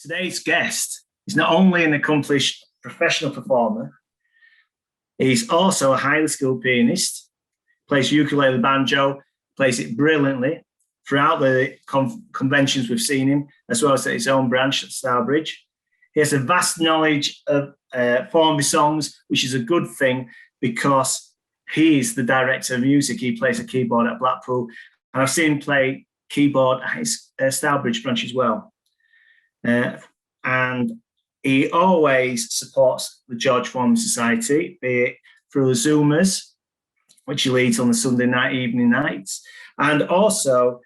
Today's guest is not only an accomplished professional performer, he's also a highly skilled pianist, plays ukulele banjo, plays it brilliantly throughout the conventions we've seen him, as well as at his own branch at Stourbridge. He has a vast knowledge of Formby songs, which is a good thing because he is the director of music. He plays the keyboard at Blackpool, and I've seen him play keyboard at his Stourbridge branch as well. And he always supports the George Formby Society, be it through the Zoomers, which he leads on the Sunday night, evening nights. And also,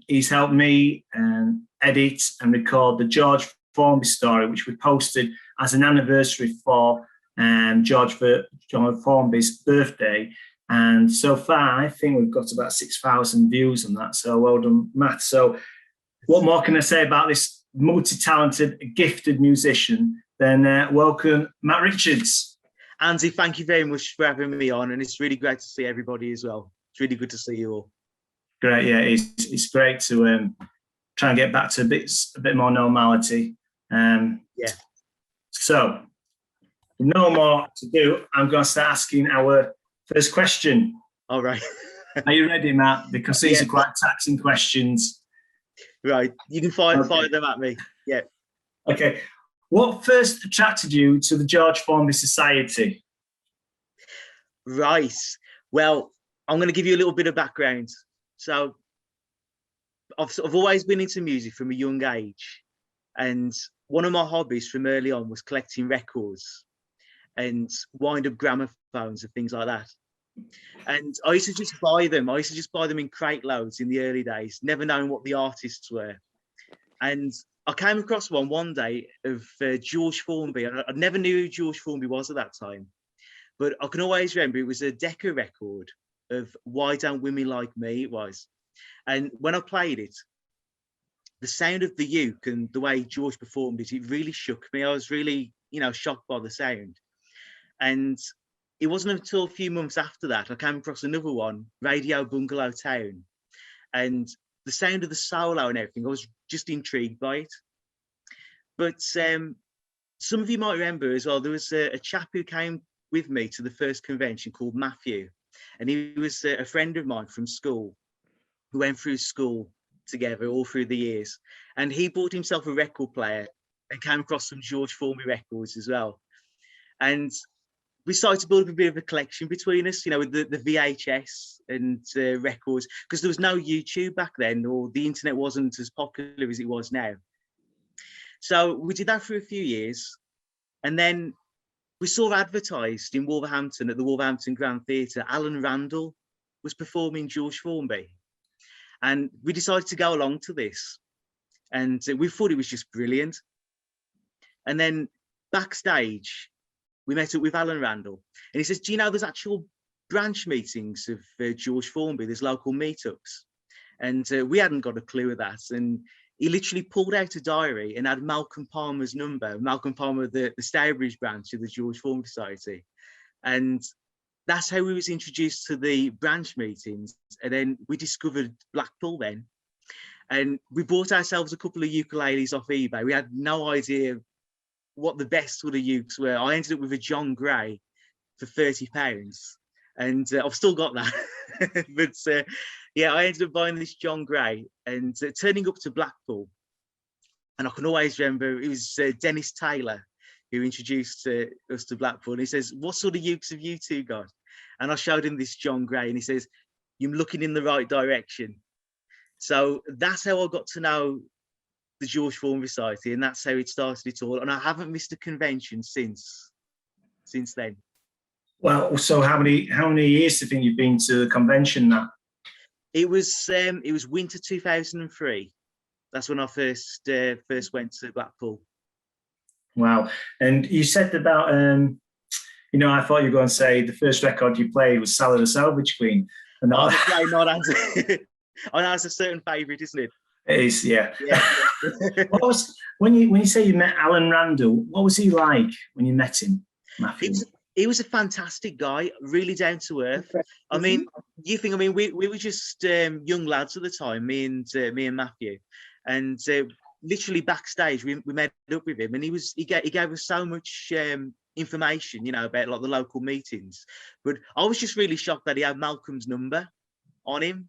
he's helped me edit and record the George Formby story, which we posted as an anniversary for George Formby's birthday. And so far, I think we've got about 6,000 views on that. So well done, Matt. So what more can I say about this multi-talented, gifted musician than welcome Matt Richards. Andy, thank you very much for having me on, and it's really great to see everybody as well. It's really good to see you all. Great, yeah, it's great to try and get back to a bit more normality. Yeah. So, no more to do. I'm going to start asking our first question. All right. Are you ready, Matt? Because these are quite taxing questions. Right, you can fire them at me. Yeah. Okay. What first attracted you to the George Formby Society? Right. Well, I'm going to give you a little bit of background. So, I've always been into music from a young age, and one of my hobbies from early on was collecting records and wind-up gramophones and things like that. And I used to just buy them. I used to just buy them in crate loads in the early days, never knowing what the artists were. And I came across one day of George Formby. I never knew who George Formby was at that time, but I can always remember it was a Decca record of Why Don't Women Like Me, it was. And when I played it, the sound of the uke and the way George performed it, it really shook me. I was really, shocked by the sound. And it wasn't until a few months after that I came across another one, Radio Bungalow Town, and the sound of the solo and everything, I was just intrigued by it. But some of you might remember as well, there was a chap who came with me to the first convention called Matthew, and he was a friend of mine from school who went through school together all through the years, and he bought himself a record player and came across some George Formby records as well. And we started to build up a bit of a collection between us, with the VHS and records, because there was no YouTube back then, or the internet wasn't as popular as it was now. So we did that for a few years, and then we saw advertised in Wolverhampton at the Wolverhampton Grand Theatre, Alan Randall was performing George Formby, and we decided to go along to this, and we thought it was just brilliant. And then backstage, we met up with Alan Randall, and he says, do you know there's actual branch meetings of George Formby, there's local meetups? And we hadn't got a clue of that. And he literally pulled out a diary and had Malcolm Palmer's number, Malcolm Palmer, the Stourbridge branch of the George Formby Society. And that's how we was introduced to the branch meetings. And then we discovered Blackpool then. And we bought ourselves a couple of ukuleles off eBay. We had no idea what the best sort of ukes were. I ended up with a John Gray for £30, and I've still got that. But yeah, I ended up buying this John Gray and turning up to Blackpool, and I can always remember it was Dennis Taylor who introduced us to Blackpool, and he says, what sort of ukes have you two got? And I showed him this John Gray, and he says, you're looking in the right direction. So that's how I got to know the George Formby Society, and that's how it started it all. And I haven't missed a convention since then. Well, so how many years do you think you've been to the convention now? It was winter 2003. That's when I first went to Blackpool. Wow. And you said about I thought you were going to say the first record you played was Sally the Salvage Queen. And not answer. I know that's a certain favourite, isn't it? It is, yeah. What was when you say you met Alan Randall? What was he like when you met him, Matthew? He was a fantastic guy, really down to earth. I mean, we were just young lads at the time, me and Matthew, and literally backstage, we met up with him, and he gave us so much information, you know, about like the local meetings. But I was just really shocked that he had Malcolm's number on him.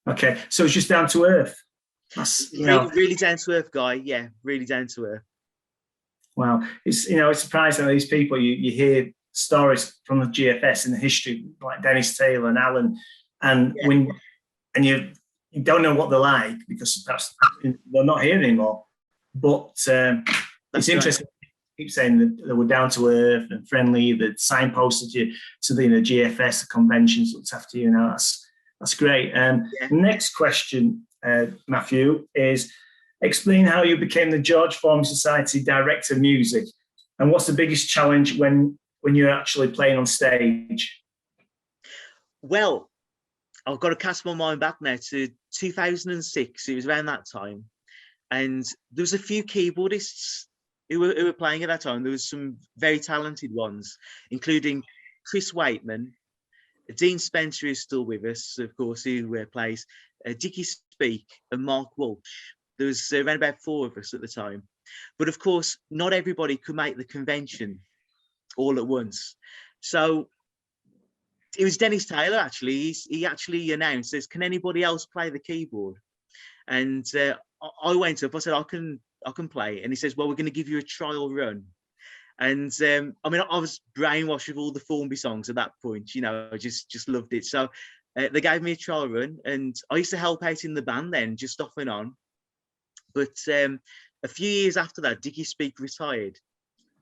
Okay, so it's just down to earth. That's, you know, really down to earth guy. Yeah, really down to earth. Wow, it's, you know, it's surprising these people. You hear stories from the GFS in the history, like Dennis Taylor and Alan, and you don't know what they're like because perhaps they're not here anymore. But it's interesting. Keep saying that they were down to earth and friendly. That signposted you to the, you know, GFS, the conventions, looked after you. Now that's great. Next question, Matthew, is explain how you became the George Foreman Society Director of Music, and what's the biggest challenge when you're actually playing on stage? Well, I've got to cast my mind back now to 2006. It was around that time, and there was a few keyboardists who were playing at that time. There was some very talented ones, including Chris Waitman, Dean Spencer, who's still with us, of course, who plays, Dickie Speak, and Mark Walsh. There was around about 4 of us at the time. But of course, not everybody could make the convention all at once. So it was Dennis Taylor, actually. He actually announced, says, can anybody else play the keyboard? And I went up, I said, I can play. And he says, well, we're going to give you a trial run. And I mean, I was brainwashed with all the Formby songs at that point, you know, I just loved it. So they gave me a trial run, and I used to help out in the band then, just off and on. But a few years after that, Dickie Speak retired,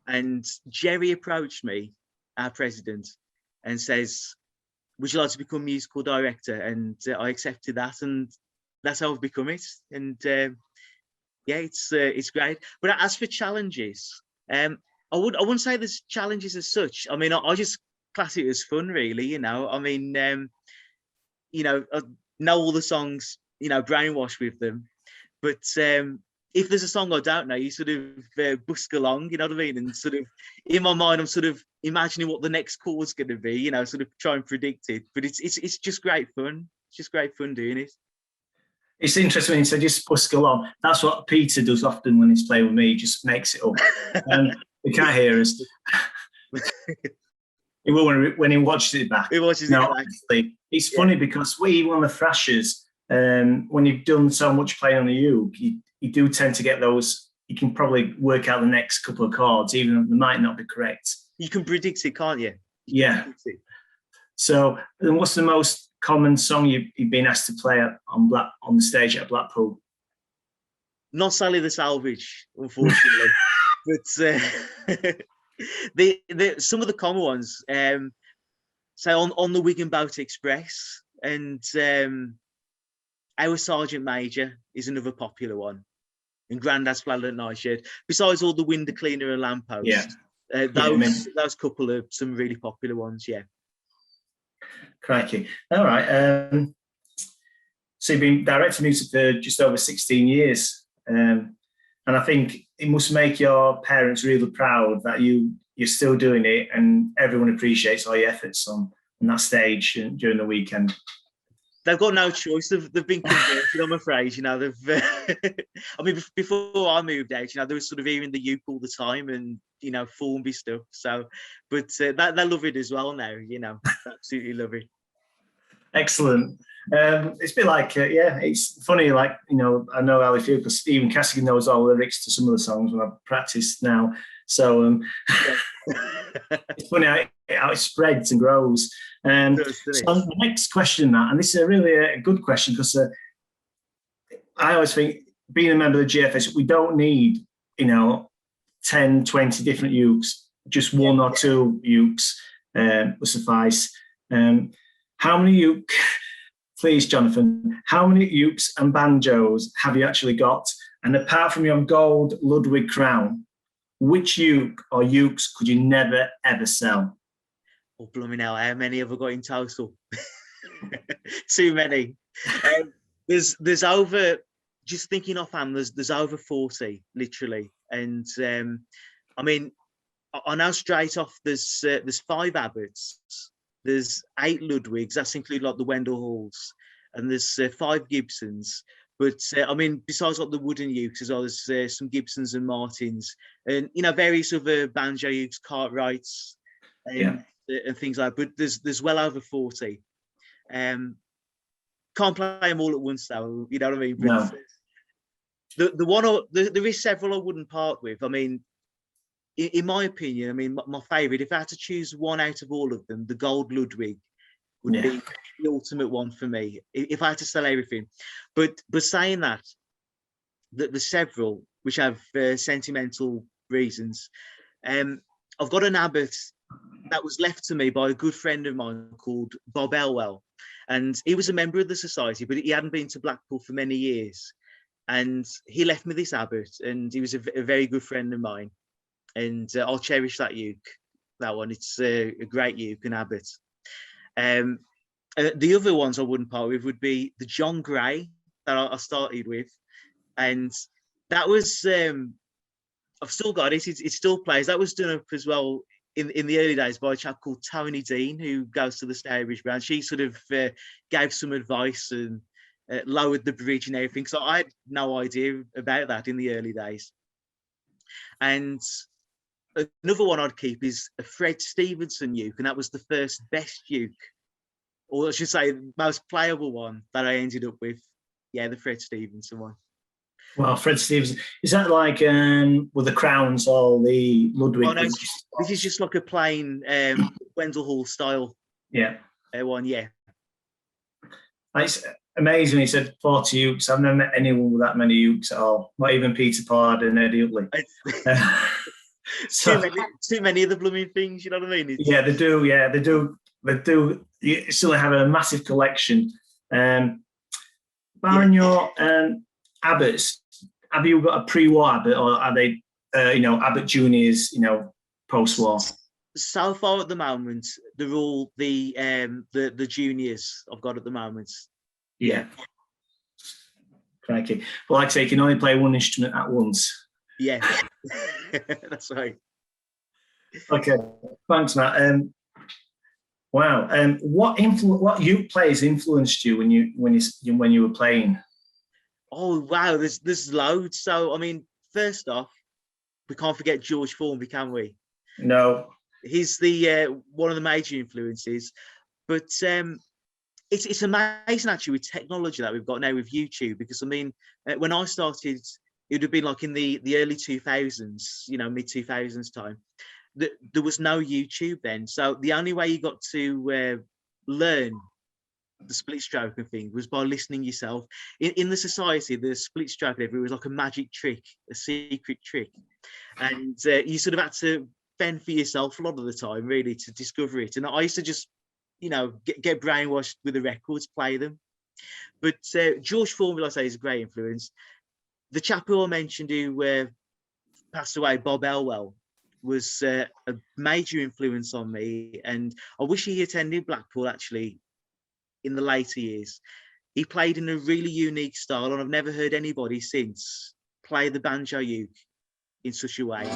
and Jerry approached me, our president, and says, would you like to become musical director? And I accepted that, and that's how I've become it. And it's great. But as for challenges, I wouldn't say there's challenges as such. I mean, I just class it as fun, really. You know, I mean, you know, I know all the songs, you know, brainwashed with them. But if there's a song I don't know, you sort of busk along, you know what I mean? And sort of in my mind, I'm sort of imagining what the next chord's going to be, you know, sort of try and predict it. But it's just great fun. It's just great fun doing it. It's interesting when you say just busk along. That's what Peter does often when he's playing with me. He just makes it up. He can't hear us. He will when he watches it back. He watches it back. It's funny because we, one of the thrashers, when you've done so much playing on the uke, you do tend to get those. You can probably work out the next couple of chords, even though they might not be correct. You can predict it, can't you? Yeah. So, and what's the most common song you've been asked to play on the stage at Blackpool? Not Sally the Salvage, unfortunately. But some of the common ones, say on the Wigan Boat Express, and Our Sergeant Major is another popular one, and Grandad's Flatland Nightshirt. Besides all the window cleaner and lampposts, those couple of some really popular ones. Yeah. Crikey! All right. So you've been director of music for just over 16 years, and I think it must make your parents really proud that you're still doing it, and everyone appreciates all your efforts on that stage during the weekend. They've got no choice. They've been converted, I'm afraid. You know, they've. I mean, before I moved out, you know, they were sort of hearing the uke all the time, and you know, Formby stuff. So, but they love it as well now. You know, absolutely love it. Excellent. It's a bit like, it's funny, like, you know, I know how they feel because Stephen Cassidy knows all the lyrics to some of the songs when I've practiced now. So it's funny how it spreads and grows. So the next question, Matt, and this is really a good question because I always think being a member of the GFS, we don't need, you know, 10, 20 different ukes, just one or two ukes will suffice. How many uke, please, Jonathan, how many ukes and banjos have you actually got? And apart from your gold Ludwig crown, which uke or ukes could you never, ever sell? Oh, blooming hell, how many have I got in total? Too many. There's over, just thinking offhand, there's over 40, literally. And I mean, I know straight off there's 5 Abbots. There's 8 Ludwigs, that's include like the Wendell Halls, and there's 5 Gibsons. But I mean, besides like the wooden ukes, as well as some Gibsons and Martins, and various other banjo ukes, Cartwrights, and things like that. But there's well over 40. Can't play them all at once, though. You know what I mean? No. There is several I wouldn't part with. I mean, in my opinion, I mean, my favourite, if I had to choose one out of all of them, the Gold Ludwig would be the ultimate one for me, if I had to sell everything. But saying that, there's several which have sentimental reasons. I've got an Abbott that was left to me by a good friend of mine called Bob Elwell. And he was a member of the society, but he hadn't been to Blackpool for many years. And he left me this Abbott, and he was a very good friend of mine. And I'll cherish that uke, that one. It's a great uke, an Abbott. The other ones I wouldn't part with would be the John Gray that I started with. And that was, I've still got it. It still plays. That was done up as well in the early days by a chap called Tony Dean, who goes to the Stourbridge branch. She sort of gave some advice and lowered the bridge and everything. So I had no idea about that in the early days. And another one I'd keep is a Fred Stevenson uke, and that was the first best uke, or I should say most playable one that I ended up with. Yeah, the Fred Stevenson one. Well, Fred Stevenson, is that like with the crowns or the Ludwig? Oh, no, this is just like a plain Wendell Hall style one, yeah. It's amazing. He said 40 ukes. I've never met anyone with that many ukes at all. Not even Peter Pard and Eddie Utley. Too many of the blooming things, you know what I mean? Yeah, they do. Yeah, they do. They do. You still have a massive collection. Barring your Abbotts, have you got a pre-war Abbott, or are they, Abbott Juniors, post-war? So far at the moment, they're all the juniors I've got at the moment. Yeah. Crikey. Well, like I say, you can only play one instrument at once. Yeah, that's right. Okay, thanks, Matt. Wow. What uke players influenced you when you were playing? Oh wow, there's loads. So I mean, first off, we can't forget George Formby, can we? No. He's the one of the major influences. But it's amazing actually with technology that we've got now with YouTube, because I mean, when I started, it would have been like in the early 2000s, mid 2000s time. There was no YouTube then, so the only way you got to learn the split stroke and thing was by listening yourself. In the society, the split stroke was like a magic trick, a secret trick, and you sort of had to fend for yourself a lot of the time, really, to discover it. And I used to just, get brainwashed with the records, play them. But George Formby, I say, is a great influence. The chap who I mentioned who passed away, Bob Elwell, was a major influence on me, and I wish he attended Blackpool actually in the later years. He played in a really unique style, and I've never heard anybody since play the banjo uke in such a way.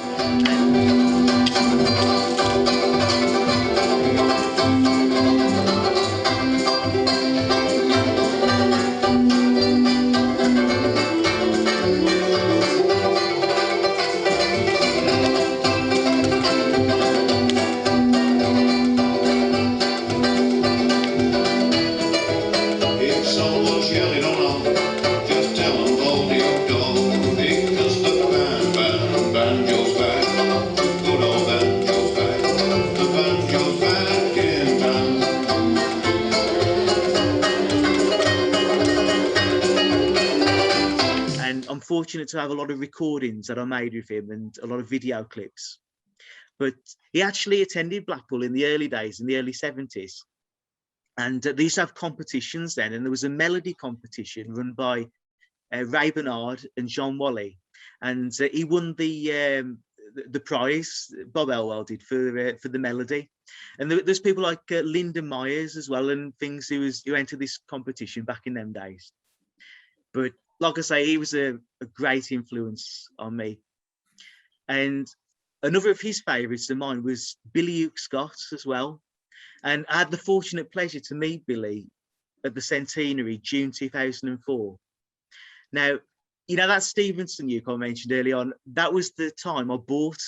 I'm fortunate to have a lot of recordings that I made with him and a lot of video clips. But he actually attended Blackpool in the early days, in the early 70s. And they used to have competitions then. And there was a melody competition run by Ray Bernard and John Wally. And he won the prize, Bob Elwell did, for the melody. And there's people like Linda Myers as well, and things who entered this competition back in them days. But like I say, he was a great influence on me. And another of his favourites of mine was Billy Uke Scott as well. And I had the fortunate pleasure to meet Billy at the centenary, June 2004. Now, you know that Stevenson uke I mentioned early on, that was the time I bought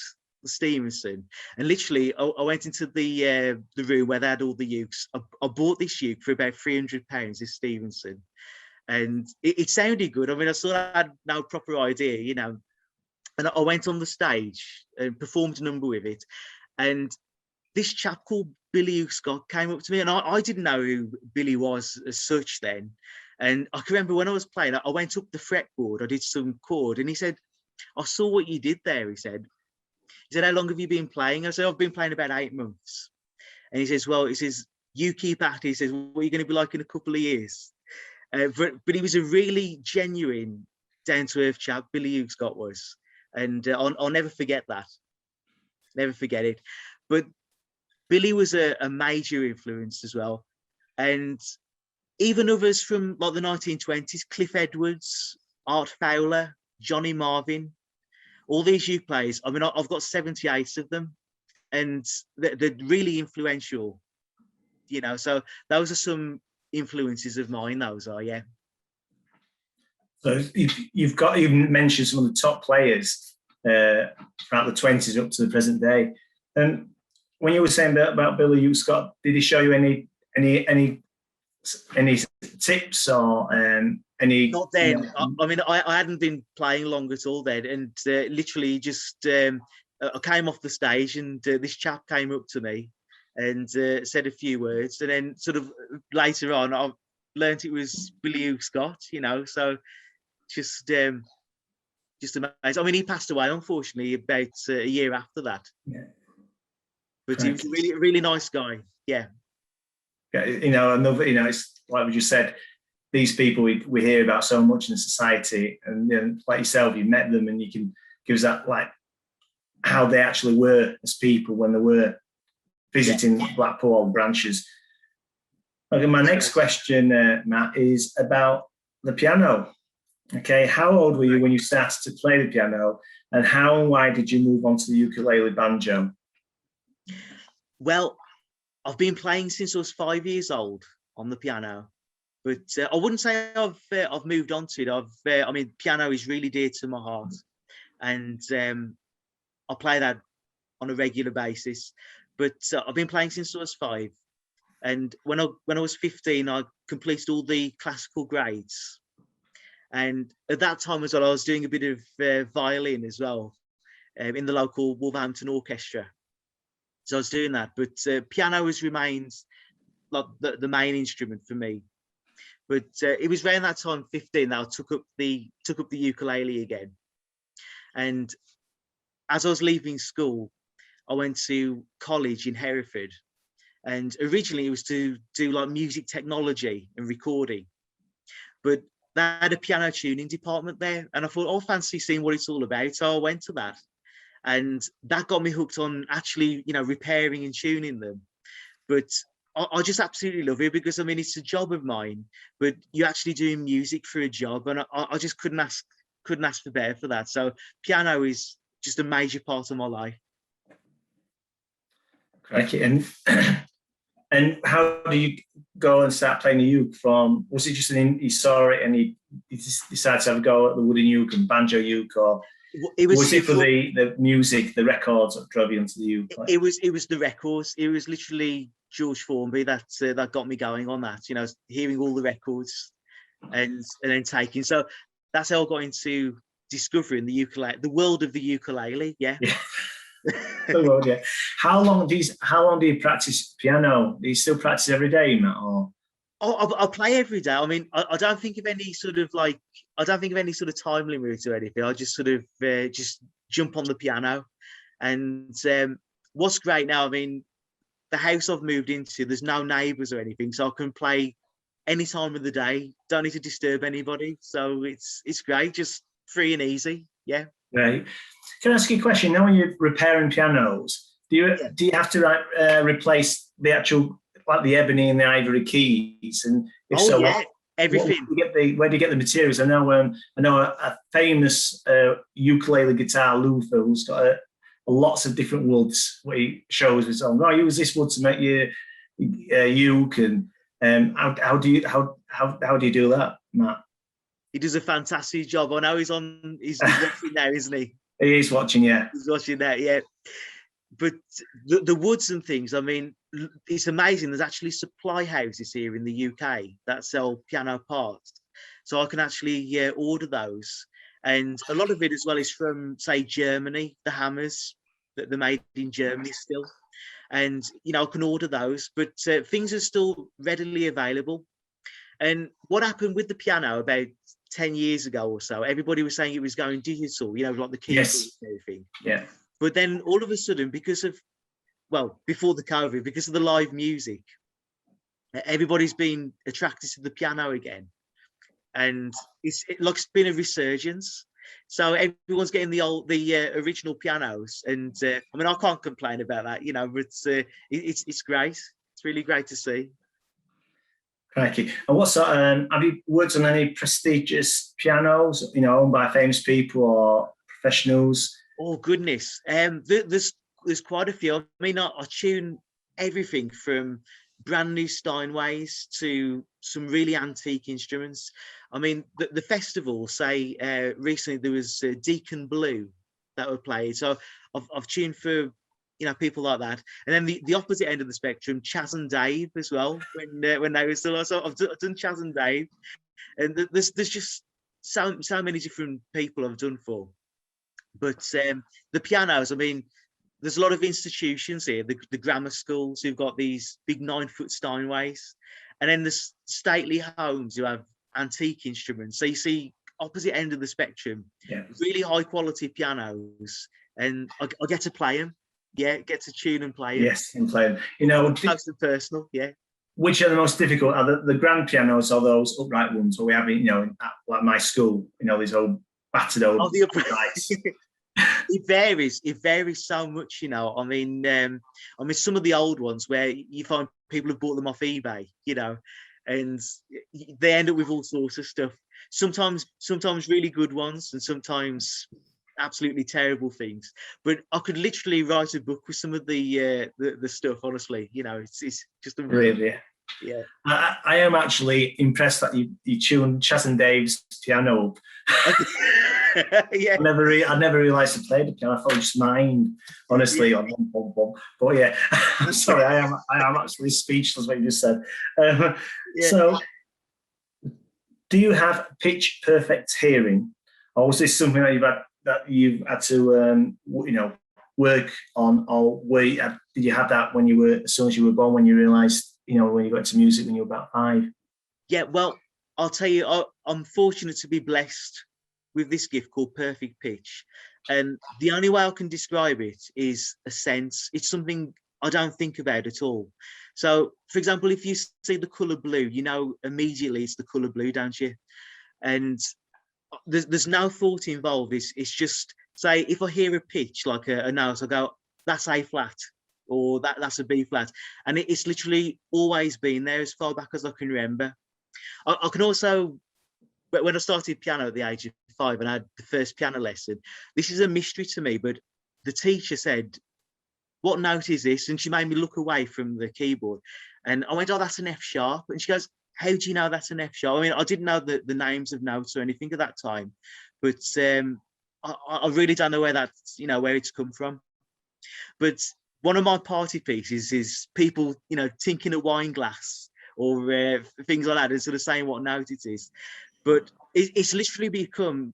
the Stevenson, and literally I went into the room where they had all the ukes. I bought this uke for about £300, this Stevenson, and it sounded good. I mean, I sort of had no proper idea, you know, and I went on the stage and performed a number with it, and this chap called Billy Scott came up to me, and I didn't know who Billy was as such then. And I can remember when I was playing, I went up the fretboard, I did some chord, and he said, I saw what you did there, he said, how long have you been playing? I said, I've been playing about 8 months. And he says, well, he says, you keep at it. He says, what are you going to be like in a couple of years? But he was a really genuine, down-to-earth chap, Billy Scott was. And I'll never forget that. Never forget it. But Billy was a major influence as well. And even others from like the 1920s, Cliff Edwards, Art Fowler, Johnny Marvin, all these uke players. I mean, I've got 78 of them, and they're really influential, you know. So those are some influences of mine, those are, yeah. So you've mentioned some of the top players throughout the 20s up to the present day. And when you were saying about Billy Hugh Scott, did he show you any tips or any? Not then. You know, I mean, I hadn't been playing long at all then, and literally just I came off the stage, and this chap came up to me and said a few words, and then sort of later on I learned it was Billy Hugh Scott, you know. So just amazing. I mean, he passed away unfortunately about a year after that. Yeah. But he was a really, really nice guy. Yeah. You know, another, you know, it's like we just said, these people we hear about so much in society, and you know, like yourself, you met them, and you can give us that, like, how they actually were as people when they were visiting Blackpool branches. Okay, my next question, Matt, is about the piano. Okay, how old were you when you started to play the piano, and how and why did you move on to the ukulele banjo? Well, I've been playing since I was 5 years old on the piano, but I wouldn't say I've moved on to it. I mean, piano is really dear to my heart, and I play that on a regular basis. But I've been playing since I was 5, and when I was 15, I completed all the classical grades, and at that time as well, I was doing a bit of violin as well in the local Wolverhampton orchestra. So I was doing that, but piano has remained like the main instrument for me. But it was around that time, 15, that I took up the ukulele again. And as I was leaving school, I went to college in Hereford, and originally it was to do like music technology and recording, but they had a piano tuning department there, and I thought, oh, fancy seeing what it's all about. So I went to that. And that got me hooked on actually, you know, repairing and tuning them. But I just absolutely love it, because I mean, it's a job of mine, but you're actually doing music for a job, and I just couldn't ask for better for that. So piano is just a major part of my life. Crikey. And how do you go and start playing the uke from? Was it just you saw it and you decided to have a go at the wooden uke and banjo uke, or? Was it for the music, the records that drove you into the uke? It was the records. It was literally George Formby that got me going on that. You know, hearing all the records and then taking. So that's how I got into discovering the ukulele, the world of the ukulele. Yeah. Oh, yeah. How long do you practice piano? Do you still practice every day, Matt? Or? I play every day. I mean, I don't think of any sort of time limit or anything. I just sort of just jump on the piano. And what's great now, I mean, the house I've moved into, there's no neighbours or anything, so I can play any time of the day. Don't need to disturb anybody. So it's great, just free and easy. Yeah. Right. Can I ask you a question? Now, when you're repairing pianos, do you have to replace the actual, like the ebony and the ivory keys? And if so, everything. Where do you get the materials? I know a famous ukulele guitar luthier who's got lots of different woods. Where he shows his own. I use this wood to make your uke. And how do you do that, Matt? he does a fantastic job. I know he's watching now, isn't he? He is watching, yeah. He's watching that, yeah. But the woods and things, I mean, it's amazing. There's actually supply houses here in the UK that sell piano parts. So I can actually order those. And a lot of it as well is from, say, Germany, the hammers that they're made in Germany still. And, you know, I can order those, but things are still readily available. And what happened with the piano about 10 years ago or so, everybody was saying it was going digital, you know, like the keyboard and everything. Yeah. But then all of a sudden, because of, well, before the COVID, because of the live music, everybody's been attracted to the piano again. And it's been a resurgence. So everyone's getting the original pianos. And I mean, I can't complain about that, you know, but it's great. It's really great to see. Crikey. And what sort have you worked on any prestigious pianos, you know, owned by famous people or professionals? Oh goodness, there's quite a few. I mean, I tune everything from brand new Steinways to some really antique instruments. I mean, the festival, say recently there was Deacon Blue that were played. So I've tuned for, you know, people like that. And then the opposite end of the spectrum, Chaz and Dave as well. When they were still, so I've done Chaz and Dave, and there's just so many different people I've done for. But the pianos, I mean, there's a lot of institutions here, the grammar schools who've got these big 9-foot Steinways, and then there's stately homes who have antique instruments. So you see opposite end of the spectrum, really high quality pianos, and I get to play them. Yeah, get to tune and play them. Yes, and play them. You know, close and personal. Yeah. Which are the most difficult? Are the grand pianos or those upright ones? Or we have, you know, like my school, you know, these old battered old uprights. It varies so much, you know. I mean, some of the old ones where you find people have bought them off eBay, you know, and they end up with all sorts of stuff. Sometimes really good ones, and sometimes absolutely terrible things. But I could literally write a book with some of the stuff. Honestly, you know, it's just really. Yeah. I am actually impressed that you tuned Chaz and Dave's piano up. Yeah. I never realised to play the piano. I thought it was just mine, honestly. Yeah. But yeah, I'm sorry, I am actually speechless what you just said. Yeah. So, do you have pitch perfect hearing, or was this something that you've had to you know, work on, or did you have that when you were, as soon as you were born, when you realised, you know, when you got into music when you were about 5? Yeah, well, I'll tell you, I'm fortunate to be blessed with this gift called perfect pitch, and the only way I can describe it is a sense. It's something I don't think about at all. So, for example, if you see the colour blue, you know immediately it's the colour blue, don't you? And there's no thought involved. It's just, say, if I hear a pitch like a note, I go, that's A flat, or that's a B flat, and it's literally always been there as far back as I can remember. I can also, but when I started piano at the age of 5 and I had the first piano lesson, this is a mystery to me, but the teacher said, what note is this? And she made me look away from the keyboard, and I went, oh, that's an F sharp. And she goes, how do you know that's an F sharp? I mean, I didn't know the names of notes or anything at that time, but I really don't know where that's, you know, where it's come from. But one of my party pieces is people, you know, tinking a wine glass or things like that, and sort of saying what note it is. But it's literally become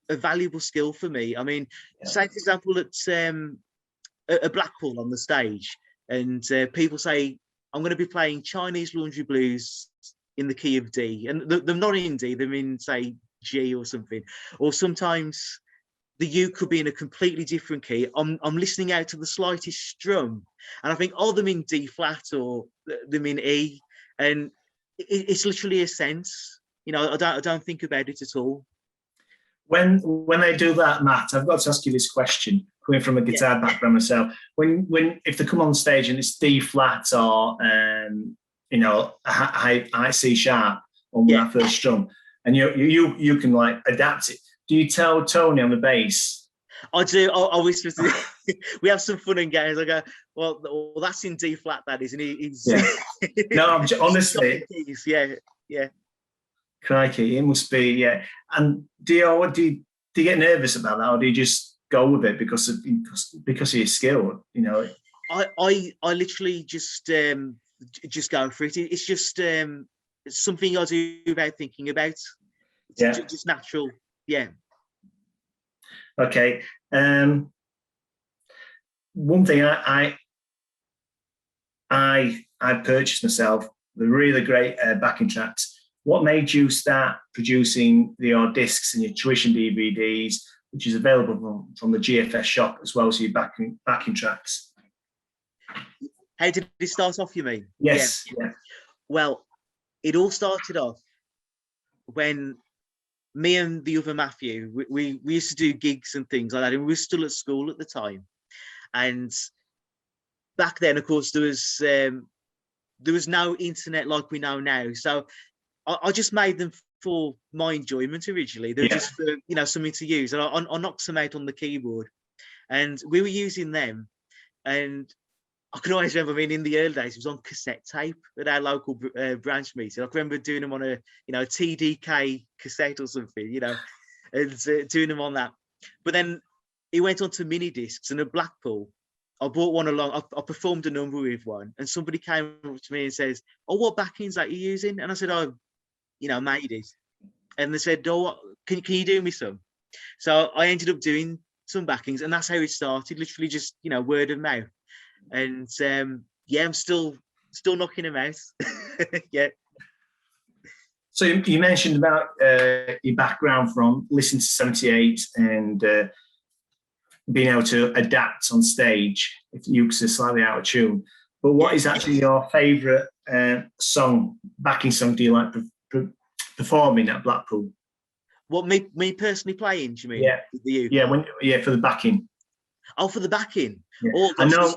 a valuable skill for me. I mean, say, for example, at Blackpool on the stage, and people say, I'm going to be playing Chinese Laundry Blues in the key of D. And they're not in D, they're in, say, G or something. Or sometimes the U could be in a completely different key. I'm listening out to the slightest strum, and I think, oh, them in D flat or them in E. And it's literally a sense. You know, I don't think about it at all. When they do that, Matt, I've got to ask you this question. Coming from a guitar background myself, if they come on stage and it's D flat or you know, high C sharp on that first strum, and you can like adapt it. Do you tell Tony on the bass? I do. I whisper to we have some fun and games. I go, well, that's in D flat, that is, and he's No, honestly, yeah. Crikey, it must be, yeah. And do you get nervous about that, or do you just go with it because of your skill? You know. I literally just go for it. It's just it's something I do without thinking about. It's Yeah. just natural. Yeah. Okay. One thing I purchased myself the really great backing tracks. What made you start producing your discs and your tuition DVDs, which is available from the GFS shop, as well as your backing tracks? How did it start off, you mean? Yes. Yeah. Well, it all started off when me and the other Matthew, we used to do gigs and things like that, and we were still at school at the time. And back then, of course, there was no internet like we know now. So I just made them for my enjoyment originally. They were just for, something to use. And I knocked them out on the keyboard. And we were using them. And I can always remember, in the early days, it was on cassette tape at our local branch meeting. I can remember doing them on a, TDK cassette or something, and doing them on that. But then it went on to mini discs, and at Blackpool, I brought one along. I performed a number with one, and somebody came up to me and says, "Oh, what backings that you're using?" And I said, "Oh, made it." And they said, "Oh, can you do me some?" So I ended up doing some backings, and that's how it started. Literally just word of mouth. And I'm still knocking them out. Yeah. So you mentioned about your background from listening to 78 and being able to adapt on stage if uke's are slightly out of tune. But what is actually your favourite backing song do you like performing at Blackpool? What, me personally playing, do you mean? Yeah. Yeah, for the backing. Oh, for the backing. Yeah. Oh, gosh,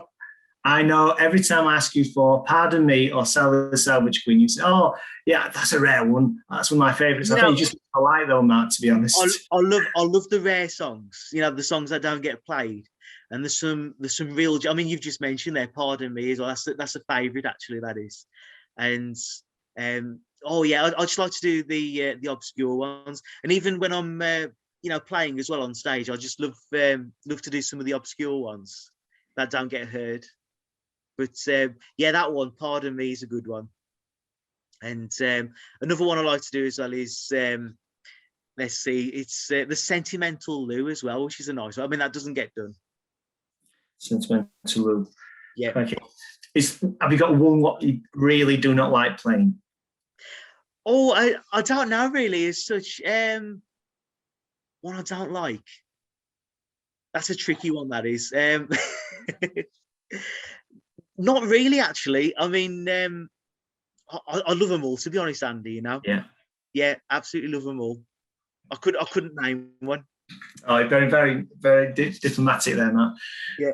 I know every time I ask you for Pardon Me or Sell the Salvage Queen, you say, "Oh, yeah, that's a rare one. That's one of my favourites." I think you just polite on that, to be honest. I love the rare songs, the songs that don't get played. And there's some real, you've just mentioned there, Pardon Me as well. That's a favourite, actually, that is. And I just like to do the obscure ones. And even when I'm playing as well on stage, I just love to do some of the obscure ones that don't get heard. But that one, Pardon Me, is a good one. And another one I like to do as well is let's see, it's the Sentimental Lou as well, which is a nice one. That doesn't get done. Sentimental Lou. Yeah. Okay. Have you got one what you really do not like playing? Oh, I don't know really as such. One I don't like. That's a tricky one, that is. Not really, actually. I love them all, to be honest, Andy. Yeah, absolutely love them all. I couldn't name one. Oh, very, very, very diplomatic there, Matt. Yeah.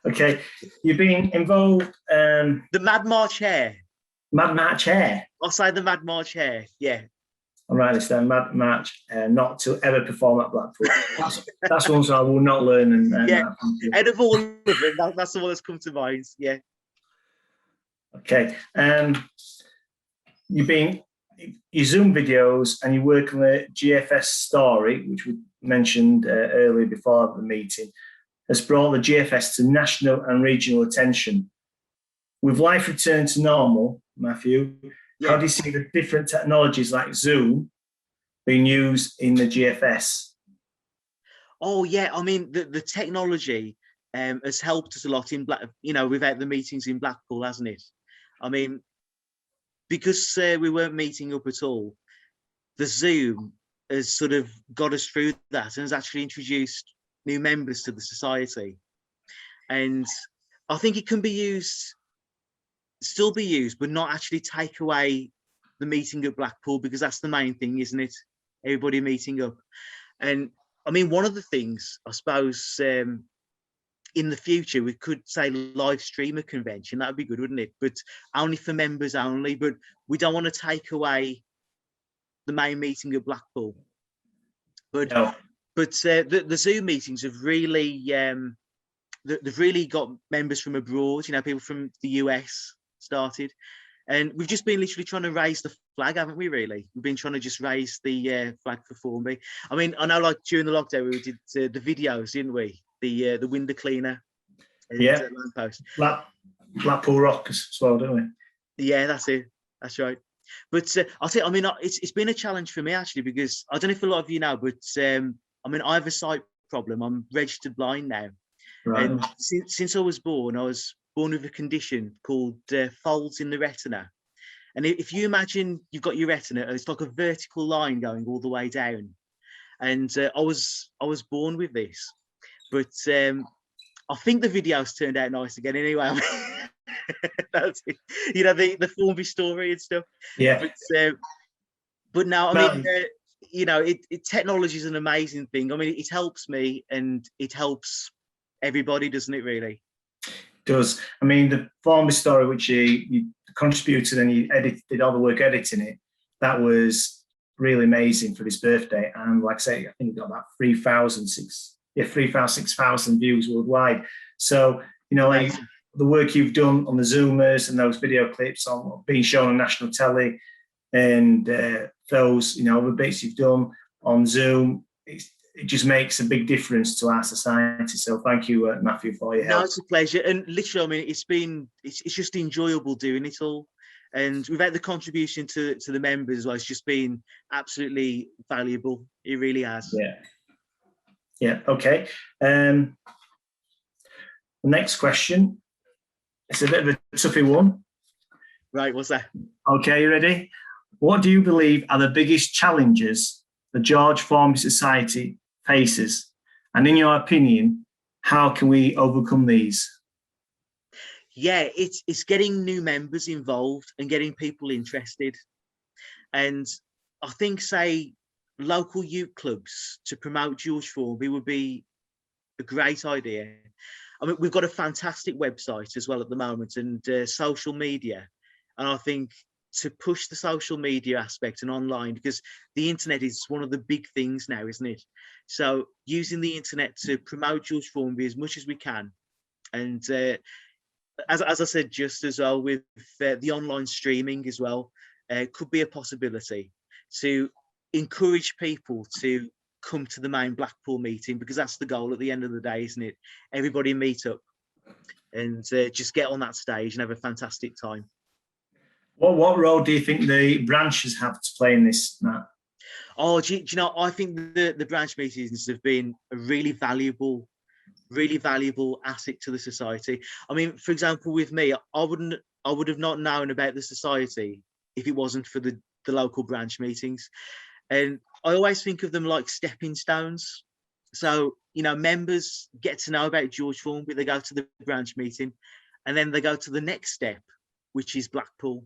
Okay, you've been involved. The Mad March Hare. Mad March Hare. I'll say the Mad March Hare. Yeah. I'll write this down. Mad March, not to ever perform at Blackpool. That's one I will not learn. And out of all of them, that's the one that's come to mind. Yeah. Okay. Your Zoom videos and you work on the GFS story, which we mentioned earlier before the meeting, has brought the GFS to national and regional attention. With life returned to normal, Matthew, how do you see the different technologies like Zoom being used in the GFS? Oh yeah, the technology has helped us a lot in without the meetings in Blackpool, hasn't it? Because we weren't meeting up at all, the Zoom has sort of got us through that and has actually introduced new members to the society. And I think it can still be used, but not actually take away the meeting at Blackpool, because that's the main thing, isn't it? Everybody meeting up. And one of the things, I suppose, in the future, we could say live stream a convention. That would be good, wouldn't it? But only for members only. But we don't want to take away the main meeting at Blackpool. But the Zoom meetings have really they've really got members from abroad. People from the US started, and we've just been literally trying to raise the flag, haven't we? Really, we've been trying to just raise the flag for Formby. I mean, I know, like during the lockdown, we did the videos, didn't we? The window cleaner and lamppost. Blackpool Rockers as well, don't we? Yeah, that's it. That's right. But I'll tell you, I mean, it's been a challenge for me actually, because I don't know if a lot of you know, but I mean, I have a sight problem. I'm registered blind now. Right. And since I was born with a condition called folds in the retina. And if you imagine you've got your retina, it's like a vertical line going all the way down. And I was born with this, but I think the videos turned out nice again anyway. That's it. You know, the Formby story and stuff. Yeah. But now, I mean, you know, technology is an amazing thing. I mean, it helps me and it helps everybody, doesn't it? Really does. I mean, the Formby story, which you contributed and you did all the work editing it, that was really amazing for his birthday. And like I say, I think it got about 6,000 views worldwide. So, you know, like the work you've done on the Zoomers and those video clips on being shown on national telly, and those, you know, the bits you've done on Zoom, it just makes a big difference to our society. So thank you, Matthew, for your help. No, it's a pleasure. And literally, I mean, it's just enjoyable doing it all. And without the contribution to the members as well, it's just been absolutely valuable. It really has. Yeah. Okay. The next question. It's a bit of a toughy one. Right. What's that? Okay. You ready? What do you believe are the biggest challenges the George Formby Society faces? And in your opinion, how can we overcome these? Yeah, it's getting new members involved and getting people interested. And I think, say, local youth clubs to promote George Formby would be a great idea. I mean, we've got a fantastic website as well at the moment, and social media. And I think to push the social media aspect and online, because the internet is one of the big things now, isn't it? So using the internet to promote George Formby as much as we can. And as I said, just as well with the online streaming as well, could be a possibility to encourage people to come to the main Blackpool meeting, because that's the goal at the end of the day, isn't it? Everybody meet up and just get on that stage and have a fantastic time. What role do you think the branches have to play in this, Matt? Oh, do you know, I think the branch meetings have been a really valuable asset to the society. I mean, for example, with me, I would have not known about the society if it wasn't for the local branch meetings. And I always think of them like stepping stones. So, you know, members get to know about George Formby, they go to the branch meeting, and then they go to the next step, which is Blackpool.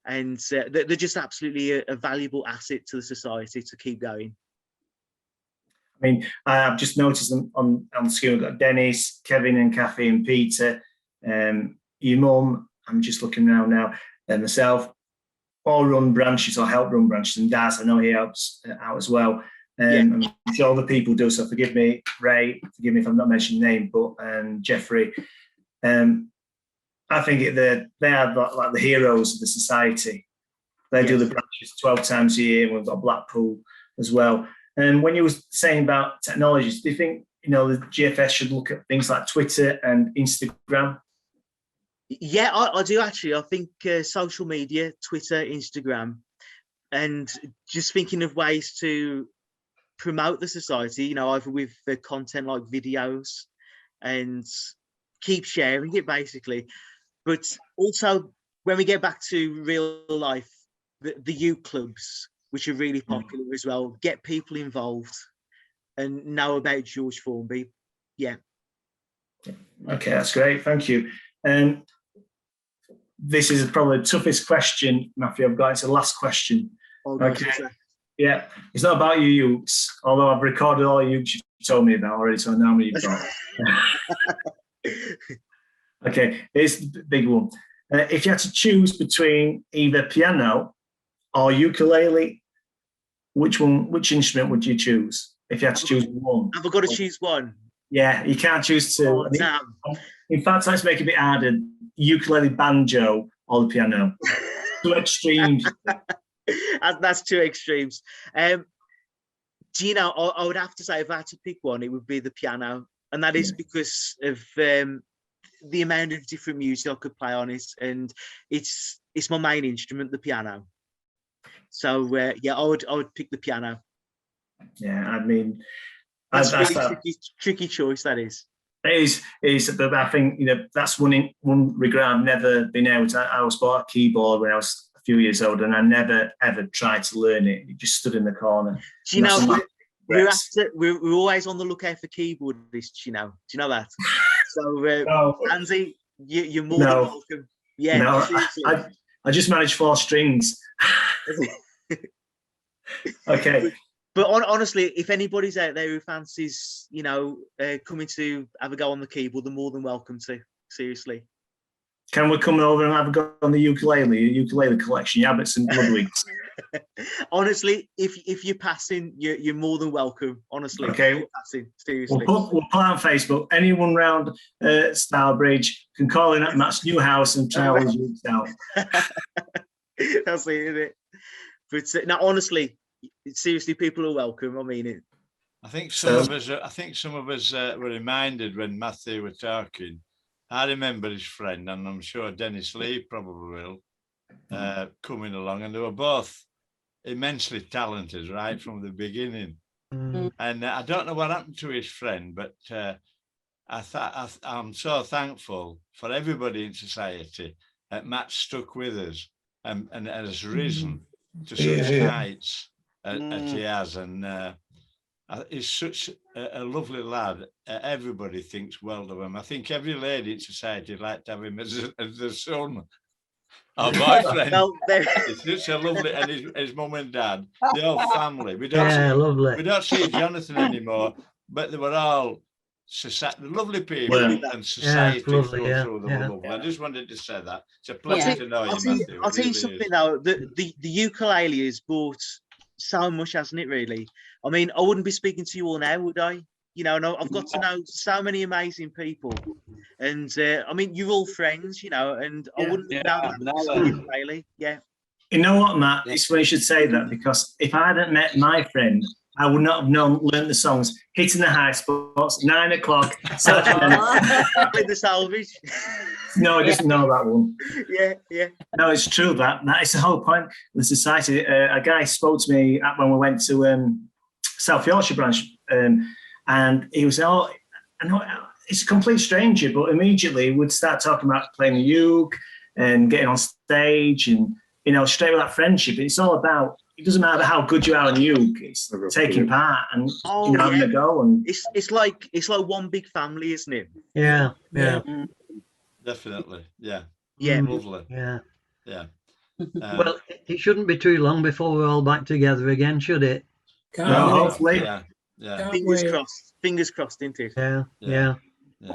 And they're just absolutely a valuable asset to the society to keep going. I mean, I've just noticed on the screen, we've got Dennis, Kevin and Kathy and Peter, your mum, I'm just looking around now, and myself, all run branches or help run branches, and Daz, I know he helps out as well. I'm sure other people do, so forgive me, Ray, forgive me if I'm not mentioning name, but Jeffrey. I think they are like the heroes of the society. They do the branches 12 times a year, and we've got Blackpool as well. And when you were saying about technologies, do you think, you know, the GFS should look at things like Twitter and Instagram? Yeah, I do actually. I think social media, Twitter, Instagram, and just thinking of ways to promote the society, you know, either with content like videos and keep sharing it basically. But also when we get back to real life, the youth clubs, which are really popular as well, get people involved and know about George Formby. Yeah. Okay, that's great. Thank you. This is probably the toughest question, Matthew, I've got. It's the last question. Okay. Yeah, it's not about you youths, although I've recorded all the youths you've told me about already, so I know how many you've got. Okay, here's the big one. If you had to choose between either piano or ukulele, which instrument would you choose? If you had to choose one. Have I got to choose one? Yeah, you can't choose two. Oh, damn. In fact, let's make it a bit harder. Ukulele, banjo, or the piano. Two extremes. That's two extremes. Do you know, I would have to say, if I had to pick one, it would be the piano. And that is because of the amount of different music I could play on it. And it's my main instrument, the piano. So, yeah, I would pick the piano. Yeah, I mean, that's really tricky choice, that is. It is, but I think, that's one regret I've never been able to. I was bought a keyboard when I was a few years old, and I never ever tried to learn it. It just stood in the corner. Do you know, we're always on the lookout for keyboardists, Do you know that? So, Andy, you're more than welcome. Yeah, no, I just managed 4 strings. Okay. But honestly, if anybody's out there who fancies, coming to have a go on the keyboard, they're more than welcome to. Seriously. Can we come over and have a go on the ukulele collection? Yeah, but some Ludwigs. Honestly, if you're passing, you're more than welcome. Honestly, okay. Passing, seriously. We'll put on Facebook. Anyone round Stourbridge can call in at Matt's new house and try all his roots out. That's it, isn't it? But no, honestly, seriously, people are welcome. I mean it. I think some of us were reminded when Matthew were talking. I remember his friend, and I'm sure Dennis Lee probably will, coming along, and they were both immensely talented right from the beginning. And I don't know what happened to his friend, but I'm so thankful for everybody in society that Matt stuck with us and has risen to such heights as he has, and he's such a lovely lad. Everybody thinks well of him. I think every lady in society would like to have him as a son. Our boyfriend. It's such a lovely, and his mum and dad, the whole family. We don't see Jonathan anymore, but they were all lovely people, and society through them were lovely. I just wanted to say that. It's a pleasure to know you, Matthew. I'll tell you something though. The ukulele has brought so much, hasn't it? Really. I mean, I wouldn't be speaking to you all now, would I? And I've got to know so many amazing people, and I mean, you're all friends, and I wouldn't know that ukulele. Yeah. You know what, Matt? It's funny you should say that, because if I hadn't met my friend, I would not have learned the songs "Hitting the High Spots," 9 o'clock. With the salvage. No, I didn't know that one. Yeah. No, it's true that is the whole point of the society. A guy spoke to me when we went to South Yorkshire branch, and he was I know it's a complete stranger, but immediately would start talking about playing the uke and getting on stage, and straight with that friendship. It's all about. It doesn't matter how good you are on uke. It's taking part and having a go. And it's like one big family, isn't it? Yeah. Definitely. Yeah. Lovely. Yeah. Well, it shouldn't be too long before we're all back together again, should it? Hopefully. Yeah. Fingers crossed, isn't it? Yeah.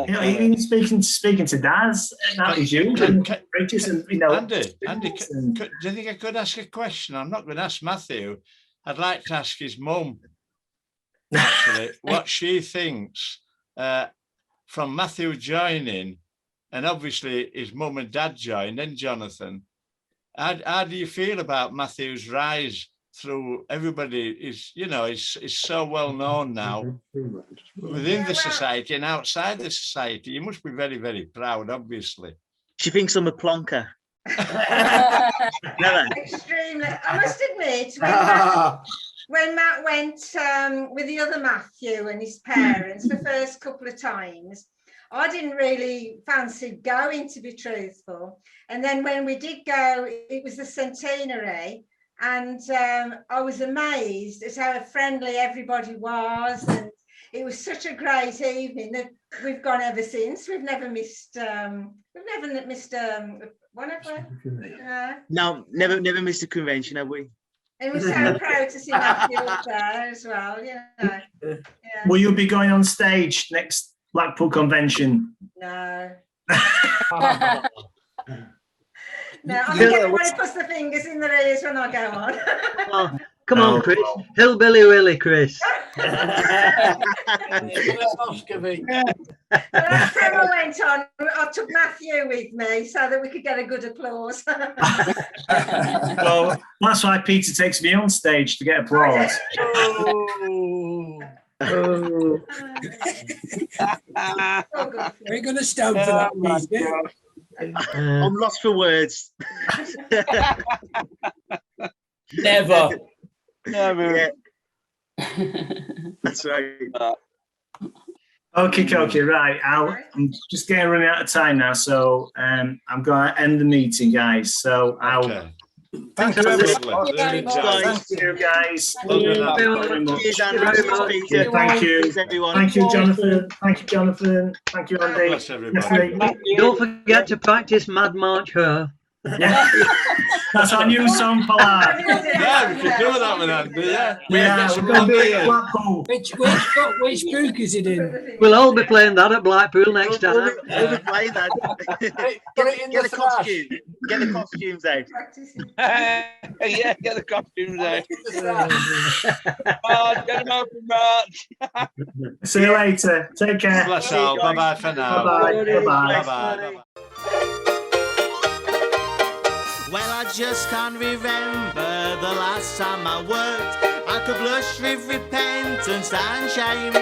Even speaking to Daz, that is you. Andy, do you think I could ask a question? I'm not going to ask Matthew. I'd like to ask his mum, actually, what she thinks from Matthew joining, and obviously his mum and dad joined, and Jonathan. How do you feel about Matthew's rise through everybody? Is so well known now within the society and outside the society. You must be very, very proud, obviously. She thinks I'm a plonker. Extremely. I must admit, when Matt went with the other Matthew and his parents the first couple of times, I didn't really fancy going, to be truthful. And then when we did go, it was the centenary. And I was amazed at how friendly everybody was, and it was such a great evening that we've gone ever since. We've never missed. One of them. No, never missed a convention, have we? And we're so proud to see Matthew up there as well. Will you be going on stage next Blackpool convention? No. No, I think everybody puts the fingers in their ears when I go on. Come on, Chris. Hillbilly Willie, Chris. Last time I went on, I took Matthew with me so that we could get a good applause. Well, that's why Peter takes me on stage to get applause. We're going to stand for that, please. I'm lost for words. Never. Yeah. That's right. Okay, right. I'm just getting running out of time now, so I'm going to end the meeting, guys. So Okay. Thank you very much. Thank you, guys. Cheers, Andy. Cheers, Peter. Thank you. Cheers, everyone. Thank you, Jonathan. Thank you, Jonathan. Thank you, Andy. Bless everybody. Don't forget to practice Mad March Her. Yeah. That's our new song for that. Yeah, we can do that with Andy, yeah. Yeah, we're going to do it at Blackpool. Which book is it in? We'll all be playing that at Blackpool next time. We'll be playing that. Get the costume. Get the costumes out. Yeah, get the costumes out. March, get them open, March. See you later. Take care. Bless all. Bye-bye for now. Bye-bye. Bye-bye. Bye-bye. Well, I just can't remember the last time I worked. I could blush with repentance and shame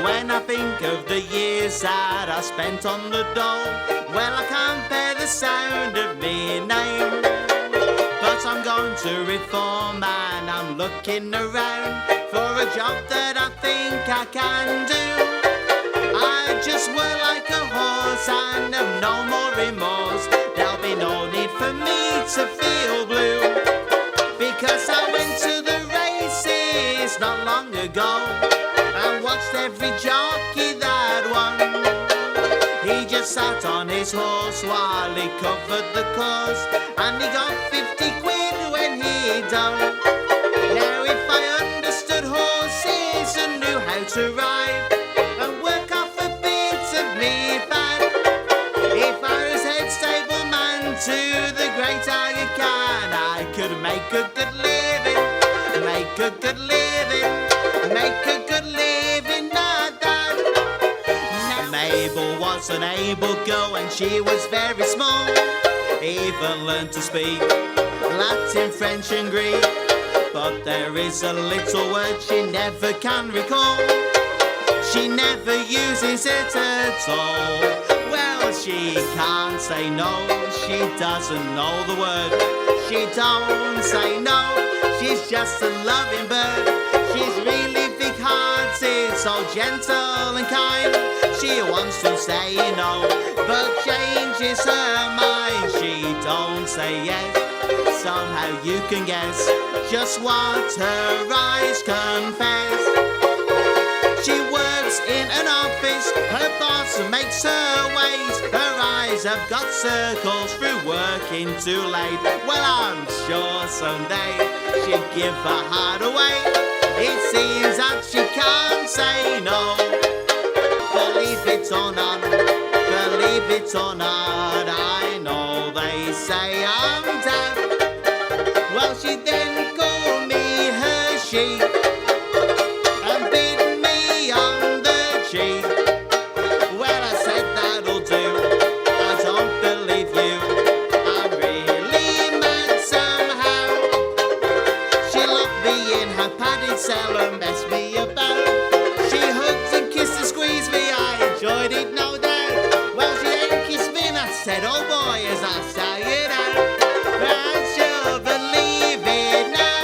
when I think of the years that I spent on the dole. Well, I can't bear the sound of me name, but I'm going to reform and I'm looking around for a job that I think I can do. I just work like a horse and have no more remorse. There'll be no need for me to feel blue, because I went to the races not long ago and watched every jockey that won. He just sat on his horse while he covered the course, and he got 50 quid when he done. Now if I understood horses and knew how to ride and work off a bit of me fat, if I was head stableman to the great Aga Khan, I could make a good living, make a good living, make a good living, not that. Now Mabel was an able girl and she was very small, even learned to speak Latin, French and Greek, but there is a little word she never can recall. She never uses it at all. Well, she can't say no, she doesn't know the word. She don't say no, she's just a loving bird. She's really big-hearted, so gentle and kind. She wants to say no, but changes her mind. She don't say yes, somehow you can guess just what her eyes confess. She works in an office, her boss makes her wait. Her eyes have got circles through working too late. Well, I'm sure someday she'll give her heart away. It seems that she can't say no. Believe it or not, believe it or not, I know they say I'm deaf. Well, she then called me her sheep and bit me on the cheek. Well, I said that'll do, I don't believe you, I'm really mad somehow. She locked me in her padded cell and messed me about. She hugged and kissed and squeezed me, I enjoyed it no doubt. Well, she ain't kissed me and I said, oh boy, as I say it out, I sure believe it now.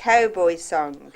cowboy song.